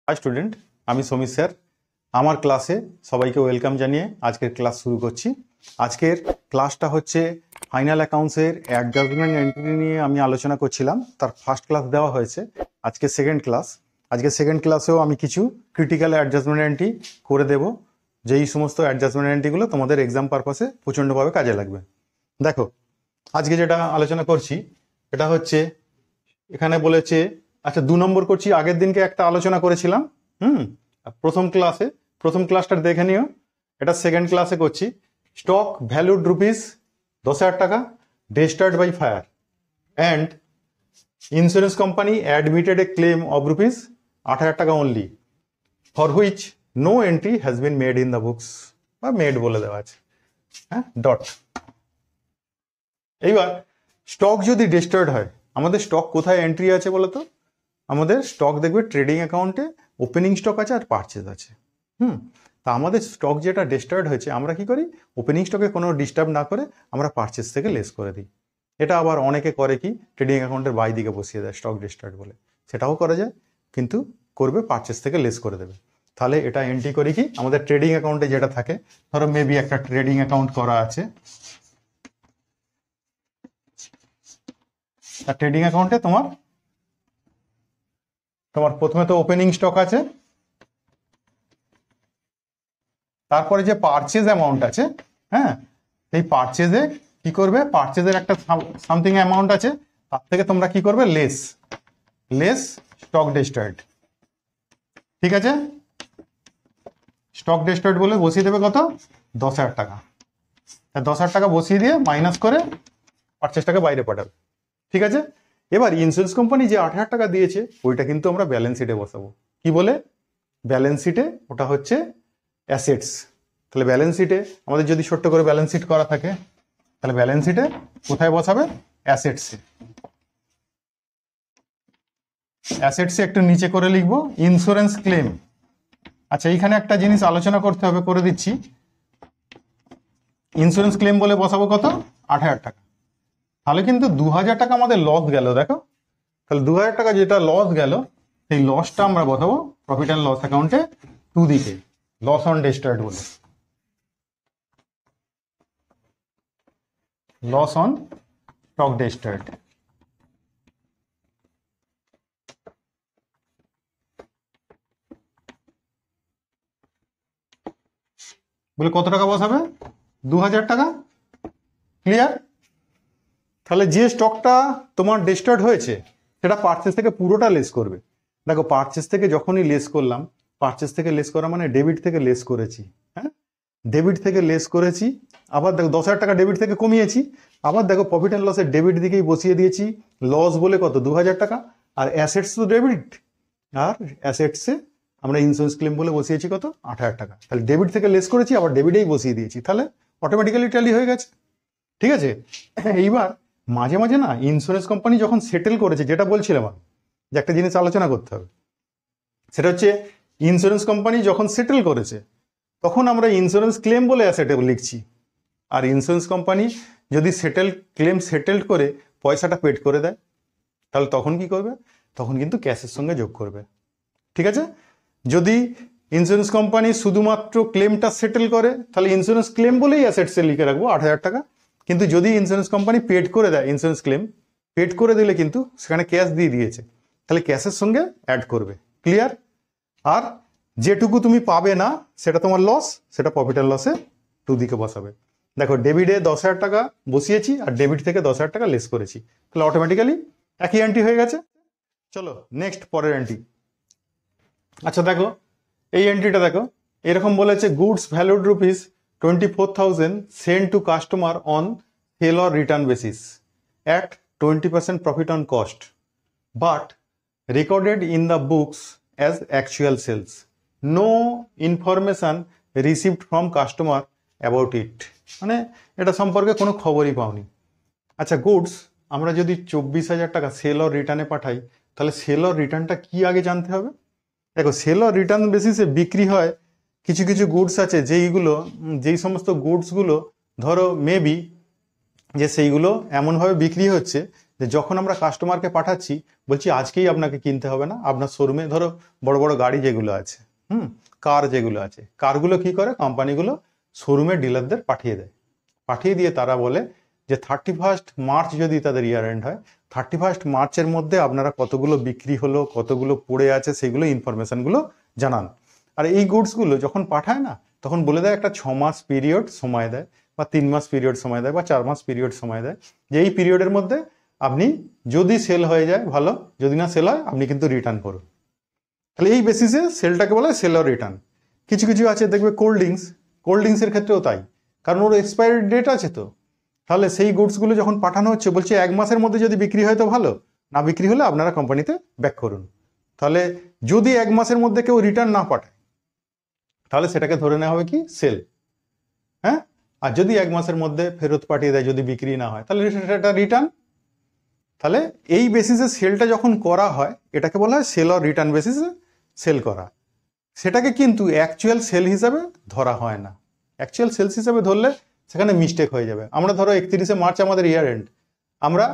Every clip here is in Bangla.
হাই স্টুডেন্ট, আমি সমীর স্যার। আমার ক্লাসে সবাইকে ওয়েলকাম জানিয়ে আজকের ক্লাস শুরু করছি। আজকের ক্লাসটা হচ্ছে ফাইনাল অ্যাকাউন্টসের অ্যাডজাস্টমেন্ট এন্ট্রি নিয়ে আমি আলোচনা করছিলাম। তার ফার্স্ট ক্লাস দেওয়া হয়েছে, আজকে সেকেন্ড ক্লাস। আজকে সেকেন্ড ক্লাসেও আমি কিছু ক্রিটিক্যাল অ্যাডজাস্টমেন্ট এন্ট্রি করে দেব, যেই সমস্ত অ্যাডজাস্টমেন্ট এন্ট্রিগুলো তোমাদের এক্সাম পারপাসে প্রচণ্ডভাবে কাজে লাগবে। দেখো, আজকে যেটা আলোচনা করছি এটা হচ্ছে, এখানে বলেছে, আচ্ছা 2 নম্বর করছি। আগের দিনকে একটা আলোচনা করেছিলাম প্রথম ক্লাসটা দেখে নিও। এটা সেকেন্ড ক্লাসে করছি। স্টক ভ্যালুড রুপিস 10,000 টাকা, destroyed by fire, and insurance company admitted a claim of rupees 8,000 টাকা only, for which no entry has been made in the books, বা মেড বলে দেওয়া আছে, হ্যাঁ, ডট। এইবার স্টক যদি ডিস্টার্ড হয়, আমাদের স্টক কোথায় এন্ট্রি আছে বলো তো? আমাদের স্টক দেখবে ট্রেডিং অ্যাকাউন্টে ওপেনিং স্টক আছে আর পারচেজ আছে। তা আমাদের স্টক যেটা ডিস্টার্ব হয়েছে, আমরা কি করি? ওপেনিং স্টকে কোনো ডিস্টার্ব না করে আমরা পারচেজ থেকে লেস করে দিই। এটা আবার অনেকে করে কি, ট্রেডিং অ্যাকাউন্টের বাই দিকে বসিয়ে দেয় স্টক ডিস্টার্ব বলে, সেটাও করা যায়, কিন্তু করবে পারচেজ থেকে লেস করে দেবে। তাহলে এটা এন্ট্রি করি কি, আমাদের ট্রেডিং অ্যাকাউন্টে যেটা থাকে, ধরো মেবি একটা ট্রেডিং অ্যাকাউন্ট করা আছে, ট্রেডিং অ্যাকাউন্টে তোমার প্রথমে তো ওপেনিং স্টক আছে, তারপরে যে পারচেজ অ্যামাউন্ট আছে, হ্যাঁ, এই পারচেজে কি করবে? পারচেজের একটা সামথিং অ্যামাউন্ট আছে, তার থেকে তোমরা কি করবে? Less stock destroyed. ঠিক আছে, স্টক ডিস্টার্ড বলে বসিয়ে দেবে কত? 10,000 টাকা। 10,000 টাকা বসিয়ে দিয়ে মাইনাস করে পারচেজটাকে বাইরে পাঠাবে। ঠিক আছে, এবার ইন্স্যুরেন্স কোম্পানি যে 8,000 টাকা দিয়েছে, ওইটা কিন্তু আমরা ব্যালেন্স শিটে বসাবো। কি বলে? ব্যালেন্স শিটে। ওটা হচ্ছে অ্যাসেটস। তাহলে ব্যালেন্স শিটে আমাদের যদি ছোট্ট করে ব্যালেন্স শিট করা থাকে, তাহলে ব্যালেন্স শিটে কোথায় বসাবে? অ্যাসেটসে। অ্যাসেটসে একটু নিচে করে লিখবো ইন্স্যুরেন্স ক্লেম। আচ্ছা, এইখানে একটা জিনিস আলোচনা করতে হবে, করে দিচ্ছি। ইন্স্যুরেন্স ক্লেম বলে বসাবো কত? 8,000 টাকা। তাহলে কিন্তু 2,000 টাকা আমাদের লস গেল। দেখো, তাহলে 2,000 টাকা যেটা লস গেল, সেই লসটা আমরা বসাবো প্রফিট অ্যান্ড লস অ্যাকাউন্টে 2 দিকে, লস অন ডিস্টার্ড বলে। Loss on stock destroyed. বলে কত টাকা বসাবে? 2,000 টাকা। ক্লিয়ার? তাহলে যে স্টকটা তোমার ডিস্টার্ড হয়েছে, সেটা পারচেজ থেকে পুরোটা লেস করবে। দেখো, পারচেজ থেকে যখনই লেস করলাম, পারচেজ থেকে লেস করা মানে ডেবিট থেকে লেস করেছি, হ্যাঁ, ডেবিট থেকে লেস করেছি। আবার দেখো 10,000 টাকা ডেবিট থেকে কমিয়েছি, আবার দেখো প্রফিট অ্যান্ড লসের ডেবিট দিকেই বসিয়ে দিয়েছি। লস বলে কত? 2,000 টাকা। আর অ্যাসেটস তো ডেবিট, আর অ্যাসেটসে আমরা ইন্স্যুরেন্স ক্লেম বলে বসিয়েছি কত? 8,000 টাকা। তাহলে ডেবিট থেকে লেস করেছি, আবার ডেবিটেই বসিয়ে দিয়েছি, তাহলে অটোমেটিক্যালি ট্যালি হয়ে গেছে। ঠিক আছে, এইবার মাঝে মাঝে না, ইন্স্যুরেন্স কোম্পানি যখন সেটেল করেছে, যেটা বলছিলাম আমি, যে একটা জিনিস আলোচনা করতে হবে, সেটা হচ্ছে ইন্স্যুরেন্স কোম্পানি যখন সেটেল করেছে, তখন আমরা ইন্স্যুরেন্স ক্লেম বলে অ্যাসেটে লিখছি। আর ইন্স্যুরেন্স কোম্পানি যদি ক্লেম সেটেলড করে পয়সাটা পেড করে দেয়, তাহলে তখন কি করবে? তখন কিন্তু ক্যাশের সঙ্গে যোগ করবে। ঠিক আছে, যদি ইন্স্যুরেন্স কোম্পানি শুধুমাত্র ক্লেমটা সেটেল করে, তাহলে ইন্স্যুরেন্স ক্লেম বলেই অ্যাসেটসে লিখে রাখবো 8,000 টাকা। কিন্তু যদি ইন্স্যুরেন্স কোম্পানি পেড করে দেয়, ইন্স্যুরেন্স ক্লেম পেড করে দিলে কিন্তু সেখানে ক্যাশ দিয়ে দিয়েছে, তাহলে ক্যাশের সঙ্গে অ্যাড করবে। ক্লিয়ার? আর যেটুকু তুমি পাবে না, সেটা তোমার লস, সেটা প্রফিট অ্যান্ড লসে 2 দিকে বসাবে। দেখো, ডেবিটে 10,000 টাকা বসিয়েছি, আর ডেবিট থেকে 10,000 টাকা লেস করেছি, তাহলে অটোমেটিক্যালি একই এন্ট্রি হয়ে গেছে। চলো নেক্সট, পরের এন্ট্রি। আচ্ছা দেখো, এই এন্ট্রিটা দেখো, এরকম বলেছে, goods valued rupees 24,000 send to customer on sale or return basis at 20% profit on cost, but recorded in the books as actual sales, no information received from customer about it. মানে এটা সম্পর্কে কোনো খবরই পাওনি। আচ্ছা, গুডস আমরা যদি 24,000 টাকা সেল অর রিটার্নে পাঠাই, তাহলে সেল অর রিটার্নটা কি আগে জানতে হবে। দেখো, সেল অর রিটার্ন বেসিসে বিক্রি হয় কিছু কিছু গুডস আছে, যেই সমস্ত গুডসগুলো ধরো মেবি যে সেইগুলো এমনভাবে বিক্রি হচ্ছে যে যখন আমরা কাস্টমারকে পাঠাচ্ছি বলছি আজকেই আপনাকে কিনতে হবে না, আপনার শোরুমে ধরো বড় বড় গাড়ি যেগুলো আছে, কার যেগুলো আছে, কারগুলো কি করে কোম্পানিগুলো শোরুমে ডিলারদের পাঠিয়ে দেয়, পাঠিয়ে দিয়ে তারা বলে যে 31 মার্চ যদি তাদের ইয়ার এন্ড হয়, 31 মার্চের মধ্যে আপনারা কতগুলো বিক্রি হলো, কতগুলো পড়ে আছে, সেগুলো ইনফরমেশনগুলো জানান। আর এই গুডসগুলো যখন পাঠায় না, তখন বলে দেয় একটা 6 মাস পিরিয়ড সময় দেয়, বা 3 মাস পিরিয়ড সময় দেয়, বা 4 মাস পিরিয়ড সময় দেয়, যে এই পিরিয়ডের মধ্যে আপনি যদি সেল হয়ে যায় ভালো, যদি না সেল হয় আপনি কিন্তু রিটার্ন করুন। তাহলে এই বেসিসে সেলটাকে বলে সেল অর রিটার্ন। কিছু কিছু আছে দেখবে কোল্ড ড্রিঙ্কসের ক্ষেত্রেও তাই, কারণ ওর এক্সপায়ারি ডেট আছে তো। তাহলে সেই গুডসগুলো যখন পাঠানো হচ্ছে বলছে 1 মাসের মধ্যে যদি বিক্রি হয় তো ভালো, না বিক্রি হলে আপনারা কোম্পানিতে ব্যাক করুন। তাহলে যদি 1 মাসের মধ্যে কেউ রিটার্ন না পাঠায় তাহলে সেটাকে ধরে নেওয়া হবে কি সেল। হ্যাঁ, আর যদি 1 মাসের মধ্যে ফেরত পাঠিয়ে দেয় যদি বিক্রি না হয় তাহলে সেটা রিটার্ন। তাহলে এই বেসিসে সেলটা যখন করা হয় এটাকে বলা হয় সেল অর রিটার্ন বেসিসে সেল করা। সেটাকে কিন্তু অ্যাকচুয়াল সেল হিসাবে ধরা হয় না। অ্যাকচুয়াল সেলস হিসাবে ধরলে সেখানে মিস্টেক হয়ে যাবে। আমরা ধরো 31শে মার্চ আমাদের ইয়ার এন্ড, আমরা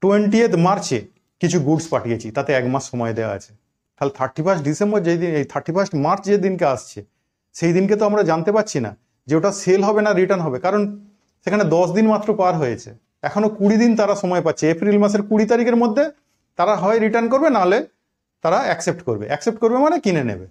20th মার্চে কিছু গুডস পাঠিয়েছি, তাতে 1 মাস সময় দেওয়া আছে। তাহলে 31 ডিসেম্বর যেই দিন, এই 31 মার্চ যে দিনকে আসছে সেই দিনকে তো আমরা জানতে পারছি না যে ওটা সেল হবে না রিটার্ন হবে, কারণ সেখানে 10 দিন মাত্র পার হয়েছে, এখনো 20 দিন তারা সময় পাচ্ছে। এপ্রিল মাসের 20 তারিখের মধ্যে তারা হয় রিটার্ন করবে, নাহলে তারা অ্যাকসেপ্ট করবে মানে কিনে নেবে।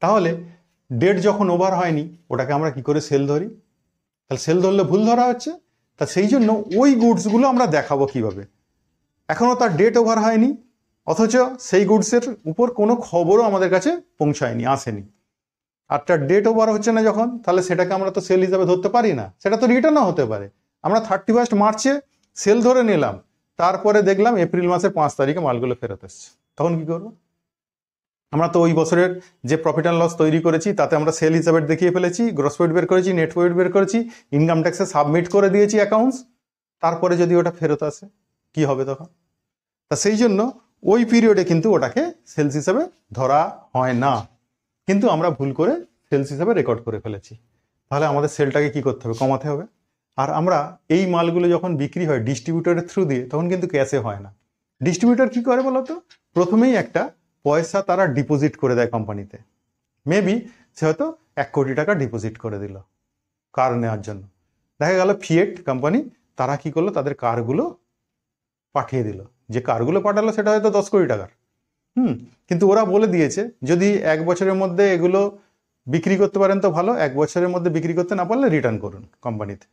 তাহলে ডেট যখন ওভার হয়নি ওটাকে আমরা কি করে সেল ধরি? তাহলে সেল ধরলে ভুল ধরা হচ্ছে। তা সেই জন্য ওই গুডসগুলো আমরা দেখাবো কিভাবে, এখনো তার ডেট ওভার হয়নি, অথচ সেই গুডসের উপর কোনো খবরও আমাদের কাছে পৌঁছায়নি, আসেনি, আর তার ডেট ওভার হচ্ছে না যখন, তাহলে সেটাকে আমরা তো সেল হিসাবে ধরতে পারি না, সেটা তো রিটার্নও হতে পারে। আমরা 31 মার্চে সেল ধরে নিলাম, তারপরে দেখলাম এপ্রিল মাসের 5 তারিখে মালগুলো ফেরত এসছে, তখন কি করবো? আমরা তো ওই বছরের যে প্রফিট অ্যান্ড লস তৈরি করেছি তাতে আমরা সেল হিসাবে দেখিয়ে ফেলেছি, গ্রস প্রফিট বের করেছি, নেট প্রফিট বের করেছি, ইনকাম ট্যাক্সে সাবমিট করে দিয়েছি অ্যাকাউন্টস, তারপরে যদি ওটা ফেরত আসে কি হবে তখন? তা সেই জন্য ওই পিরিয়ডে কিন্তু ওটাকে সেলস হিসাবে ধরা হয় না, কিন্তু আমরা ভুল করে সেলস হিসাবে রেকর্ড করে ফেলেছি। তাহলে আমাদের সেলটাকে কি করতে হবে? কমাতে হবে। আর আমরা এই মালগুলো যখন বিক্রি হয় ডিস্ট্রিবিউটরের থ্রু দিয়ে, তখন কিন্তু ক্যাশে হয় না। ডিস্ট্রিবিউটর কি করে বলতো? প্রথমেই একটা পয়সা তারা ডিপোজিট করে দেয় কোম্পানিতে, মেবি সে হয়তো 1 কোটি টাকা ডিপোজিট করে দিল কার নেওয়ার জন্য। দেখা গেল ফিয়েট কোম্পানি তারা কি করলো, তাদের কারগুলো পাঠিয়ে দিল, যে কারগুলো পাঠালো সেটা হয়তো 10 কোটি টাকার। কিন্তু ওরা বলে দিয়েছে যদি 1 বছরের মধ্যে এগুলো বিক্রি করতে পারেন তো ভালো, 1 বছরের মধ্যে বিক্রি করতে না পারলে রিটার্ন করুন কোম্পানিতে।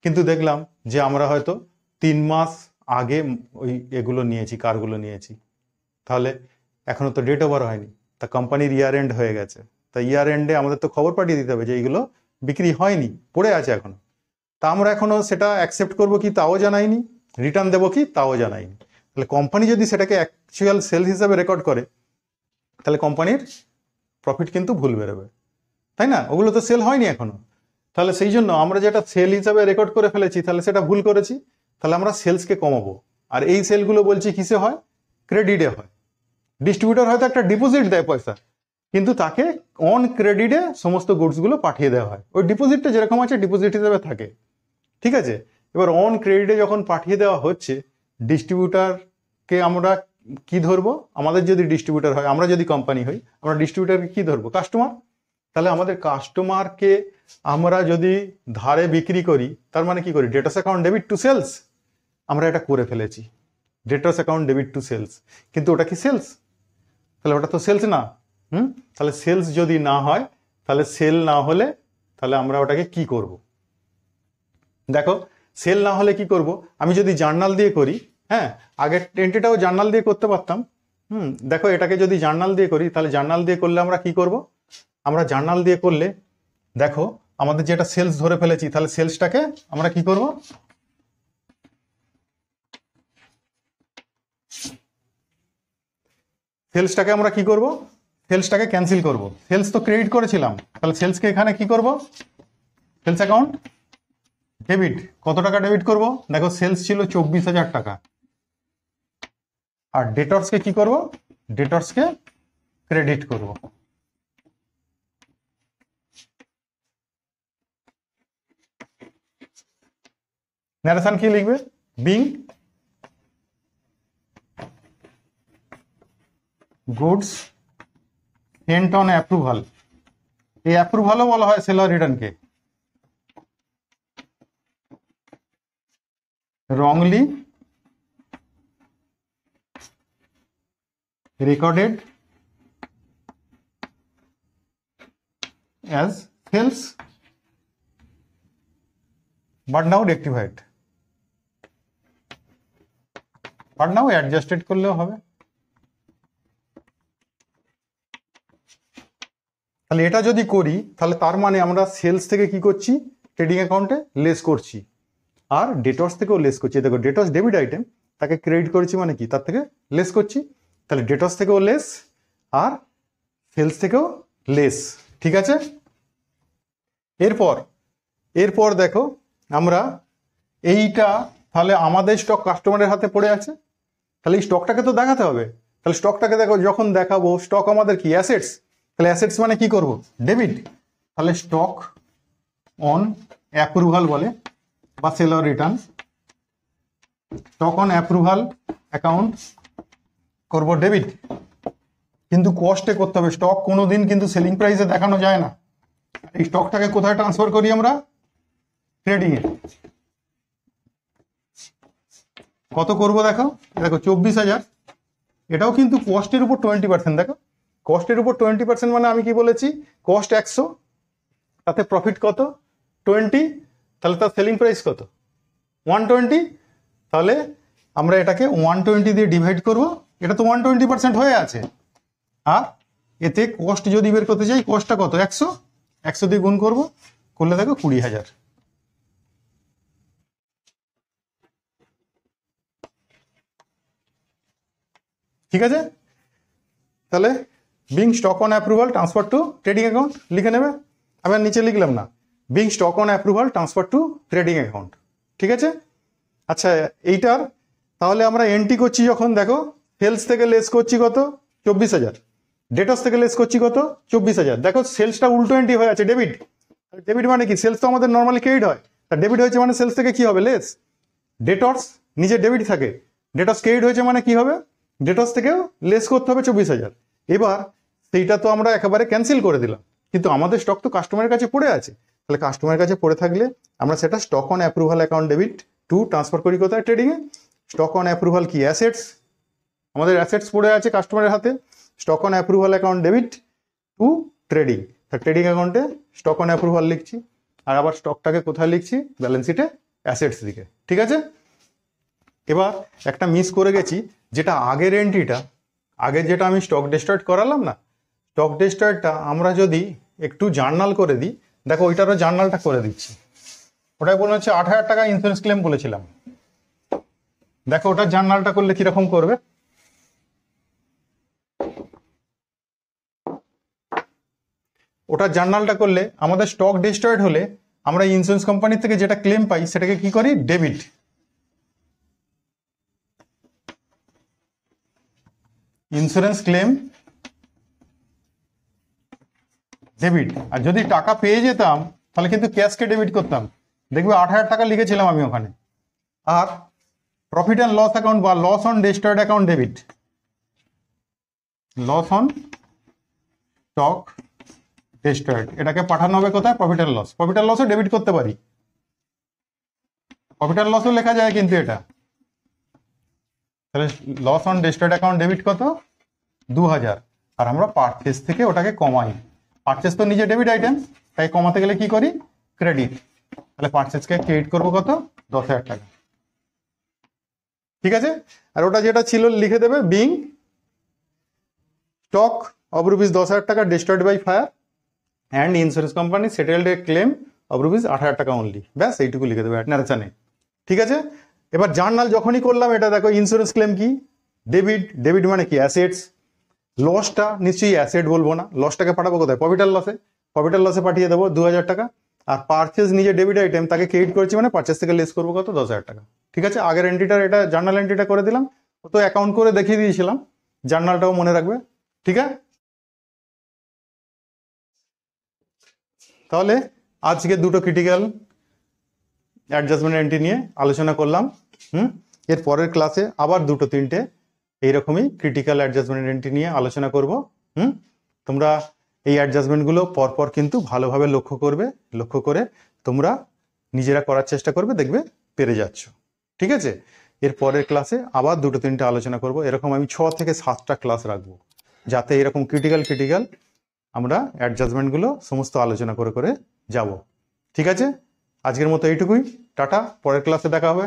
কিন্তু দেখলাম যে আমরা হয়তো 3 মাস আগে ওই এগুলো নিয়েছি, কারগুলো নিয়েছি, তাহলে এখনো তো ডেট ওভার হয়নি, তা কোম্পানির ইয়ার এন্ড হয়ে গেছে, তা ইয়ার এন্ডে আমাদের তো খবর পাঠিয়ে দিতে হবে যে এইগুলো বিক্রি হয়নি, পড়ে আছে এখনো। তা আমরা এখনো সেটা অ্যাকসেপ্ট করবো কি তাও জানাইনি, রিটার্ন দেবো কি তাও জানাইনি। তাহলে কোম্পানি যদি সেটাকে অ্যাকচুয়াল সেল হিসাবে রেকর্ড করে তাহলে কোম্পানির প্রফিট কিন্তু ভুল বেরোবে, তাই না? ওগুলো তো সেল হয়নি এখনো। তাহলে সেই জন্য আমরা যেটা সেল হিসাবে রেকর্ড করে ফেলেছি তাহলে সেটা ভুল করেছি, তাহলে আমরা সেলসকে কমাবো। আর এই সেলগুলো বলছি কিসে হয়? ক্রেডিটে হয়। ডিস্ট্রিবিউটর হয়তো একটা ডিপোজিট দেয় পয়সা, কিন্তু তাকে অন ক্রেডিটে সমস্ত গুডসগুলো পাঠিয়ে দেওয়া হয়, ওই ডিপোজিটটা যেরকম আছে ডিপোজিট হিসেবে থাকে, ঠিক আছে? এবার অন ক্রেডিটে যখন পাঠিয়ে দেওয়া হচ্ছে, ডিস্ট্রিবিউটারকে আমরা কি ধরবো? আমাদের যদি ডিস্ট্রিবিউটার হয়, আমরা যদি কোম্পানি হই, আমরা ডিস্ট্রিবিউটারকে কি ধরবো? কাস্টমার। তাহলে আমাদের কাস্টমারকে আমরা যদি ধারে বিক্রি করি, তার মানে কি করি? ডেটাস অ্যাকাউন্ট ডেবিট টু সেলস, আমরা এটা করে ফেলেছি, ডেটাস অ্যাকাউন্ট ডেবিট টু সেলস, কিন্তু ওটা কি সেলস? তাহলে ওটা তো সেলস না। তাহলে সেলস যদি না হয়, তাহলে সেল না হলে তাহলে আমরা ওটাকে কি করব? দেখো, সেল না হলে কি করব? আমি যদি জার্নাল দিয়ে করি, হ্যাঁ, আগের এন্ট্রিটাও জার্নাল দিয়ে করতে পারতাম। দেখো, এটাকে যদি জার্নাল দিয়ে করি, তাহলে জার্নাল দিয়ে করলে আমরা কি করব? আমরা জার্নাল দিয়ে করলে দেখো আমাদের যেটা সেলস ধরে ফেলেছি, তাহলে সেলসটাকে আমরা কি করব? সেলসটাকে আমরা কি করব? সেলসটাকে ক্যান্সেল করব। সেলস তো ক্রেডিট করেছিলাম, তাহলে সেলসকে এখানে কি করব? Sales account debit. কত টাকা ডেবিট করব? দেখো, সেলস ছিল 24,000 টাকা, আর ডেটরসকে কি করব? ডেটরসকে ক্রেডিট করব। ন্যারেশন কি লিখবে? Being goods sent on approval, এই অ্যাপ্রুভালও বলা হয় seller রিটার্নকে, wrongly recorded as sales but now rectified, but now adjusted করলেও হবে। তাহলে এটা যদি করি তাহলে তার মানে আমরা সেলস থেকে কি করছি, ট্রেডিং অ্যাকাউন্টে লেস করছি, আর ডেটর্স থেকেও লেস করছি। দেখো ডেটর্স ডেবিট আইটেম, তাকে ক্রেডিট করেছি মানে কি, তার থেকে লেস করছি। তাহলে ডেটর্স থেকেও লেস আর সেলস থেকেও লেস, ঠিক আছে। এরপর দেখো আমরা এইটা, তাহলে আমাদের স্টক কাস্টমারের হাতে পড়ে আছে, তাহলে এই স্টকটাকে তো দেখাতে হবে। তাহলে স্টকটাকে দেখো, যখন দেখাবো স্টক আমাদের কি অ্যাসেটস, তাহলে অ্যাসেটস মানে কি করব, ডেবিট। তাহলে স্টক অন অ্যাপ্রুভাল বলে বা seller return, stock on approval account করব ডেবিট, কিন্তু কস্টে করতে হবে। স্টক কোনোদিন কিন্তু সেলিং প্রাইসে দেখানো যায় না। এই স্টকটাকে কোথায় ট্রান্সফার করি আমরা, ট্রেডিং এ। কত করব দেখো, দেখো 24,000, এটাও কিন্তু কস্টের উপর 20%। দেখো কস্টের উপর 20% মানে আমি কি বলেছি, কস্ট 100, তাতে প্রফিট কত 20, তাহলে তার সেলিং প্রাইস কত 120। তাহলে আমরা এটাকে 120 দিয়ে ডিভাইড করব, এটা তো 120% হয়ে আছে। আর এতে কস্ট যদি বের করতে চাই, কস্টটা কত 100 দিয়ে গুণ করব, করলে দেখো 20,000। ঠিক আছে, তাহলে being stock on approval transfer to trading account লিখে নেবে। আমি আর নিচে লিখলাম না, being stock on approval transfer to trading account, ঠিক আছে। আচ্ছা এইটার তাহলে আমরা এন্ট্রি করছি যখন, দেখো সেলস থেকে লেস করছি কত 24,000, ডেটস থেকে লেস করছি কত 24,000। দেখো সেলসটা উল্টো এন্ট্রি হয়ে আছে, ডেবিট। ডেবিট মানে কি, সেলস তো আমাদের নর্মালি ক্রেডিট হয়, তা ডেবিট হয়েছে মানে সেলস থেকে কি হবে লেস। ডেটর্স নিজে ডেবিট থাকে, ডেটর্স ক্রেডিট হয়েছে মানে কি হবে, ডেটর্স থেকেও লেস করতে হবে 24,000। এবার সেইটা তো আমরা একেবারে ক্যান্সেল করে দিলাম, কিন্তু আমাদের স্টক তো কাস্টমারের কাছে পড়ে আছে। তাহলে কাস্টমারের কাছে পড়ে থাকলে আমরা সেটা stock on approval account debit to transfer করি কোথায়, ট্রেডিংয়ে। স্টক অন অ্যাপ্রুভাল কি, অ্যাসেটস, আমাদের অ্যাসেটস পড়ে আছে কাস্টমারের হাতে, stock on approval account debit two trading. Trading অ্যাকাউন্টে স্টক অন অ্যাপ্রুভাল লিখছি, আর আবার স্টকটাকে কোথায় লিখছি, ব্যালেন্স শিটে অ্যাসেটস দিকে, ঠিক আছে। এবার একটা মিস করে গেছি, যেটা আগের এন্ট্রিটা, আগের যেটা আমি স্টক ডেস্ট্রয়েড করালাম না, স্টক ডেস্ট্রয়েডটা আমরা যদি একটু জার্নাল করে দিই, দেখো ওইটারও জার্নালটা করে দিচ্ছি। ওটাই বলে হচ্ছে 8,000 টাকা ইন্স্যুরেন্স ক্লেম বলেছিলাম। দেখো ওটা জার্নালটা করলে কিরকম করবে, ওটা জার্নালটা করলে আমাদের স্টক ডেস্ট্রয়েড হলে আমরা ইন্স্যুরেন্স কোম্পানি থেকে যেটা ক্লেম পাই সেটাকে কি করি, ডেবিট। Insurance claim debit. আর যদি টাকা পেয়ে যেতাম তাহলে কিন্তু ক্যাশকে ডেবিট করতাম, দেখবে 8,000 টাকা লিখেছিলাম আমি ওখানে। আর প্রফিট অ্যান্ড লস অ্যাকাউন্ট বা loss on destroyed account debit, loss on stock destroyed, এটাকে পাঠানো হবে কোথায়, profit and loss. Profit and লসও ডেবিট করতে পারি, প্রফিট অ্যান্ড লসও লেখা যায় কিন্তু এটা। তাহলে loss on destroyed account debit কত 2,000, আর আমরা পারচেস থেকে ওটাকে কমাই। পারচেস তো নিজে ডেবিট আইটেম, তাই কমাতে গেলে কি করি, ক্রেডিট। তাহলে পারচেসকে ক্রেডিট করবো কত 10,000 টাকা, ঠিক আছে। আর ওটা যেটা ছিল লিখে দেবে, বিং স্টক অফ রুপিস 10,000 টাকা destroyed by fire and insurance company settled a claim of rupees 8,000 টাকা অনলি, ব্যাস এইটুকু লিখে দেবে নারেশনে, ঠিক আছে। এবার জার্নাল যখনই করলাম, এটা দেখো ইন্স্যুরেন্স ক্লেম কি, ডেবিট, ডেবিট মানে কি অ্যাসেটস। লসটা নিশ্চয়ই অ্যাসেট বলবো না, লসটাকে পাঠাবো কোথায়, প্রফিট অ্যান্ড লসে। প্রফিট অ্যান্ড লসে পাঠিয়ে দেবো 2,000 টাকা। আর পারচেস নিজে ডেবিট আইটেম, তাকে ক্রেডিট করেছি মানে পারচেস থেকে লেস করবো কত 10,000 টাকা, ঠিক আছে। আগের এন্ট্রিটার এটা জার্নাল এন্ট্রিটা করে দিলাম, তো অ্যাকাউন্ট করে দেখিয়ে দিয়েছিলাম, জার্নালটাও মনে রাখবে, ঠিক আছে। তাহলে আজকে দুটো ক্রিটিক্যাল অ্যাডজাস্টমেন্ট এন্ট্রি নিয়ে আলোচনা করলাম। এর পরের ক্লাসে আবার দুটো তিনটে এইরকমই ক্রিটিক্যাল অ্যাডজাস্টমেন্ট এন্ট্রি নিয়ে আলোচনা করব। তোমরা এই অ্যাডজাস্টমেন্টগুলো পরপর কিন্তু ভালোভাবে লক্ষ্য করে তোমরা নিজেরা করার চেষ্টা করবে, দেখবে পেরে যাচ্ছ। ঠিক আছে, এর পরের ক্লাসে আবার 2-3টে আলোচনা করব। এরকম আমি 6 থেকে 7টা ক্লাস রাখবো, যাতে এরকম ক্রিটিক্যাল আমরা অ্যাডজাস্টমেন্টগুলো সমস্ত আলোচনা করে যাব। ঠিক আছে, আজকের মতো এইটুকুই। টাটা, পরের ক্লাসে দেখা হবে।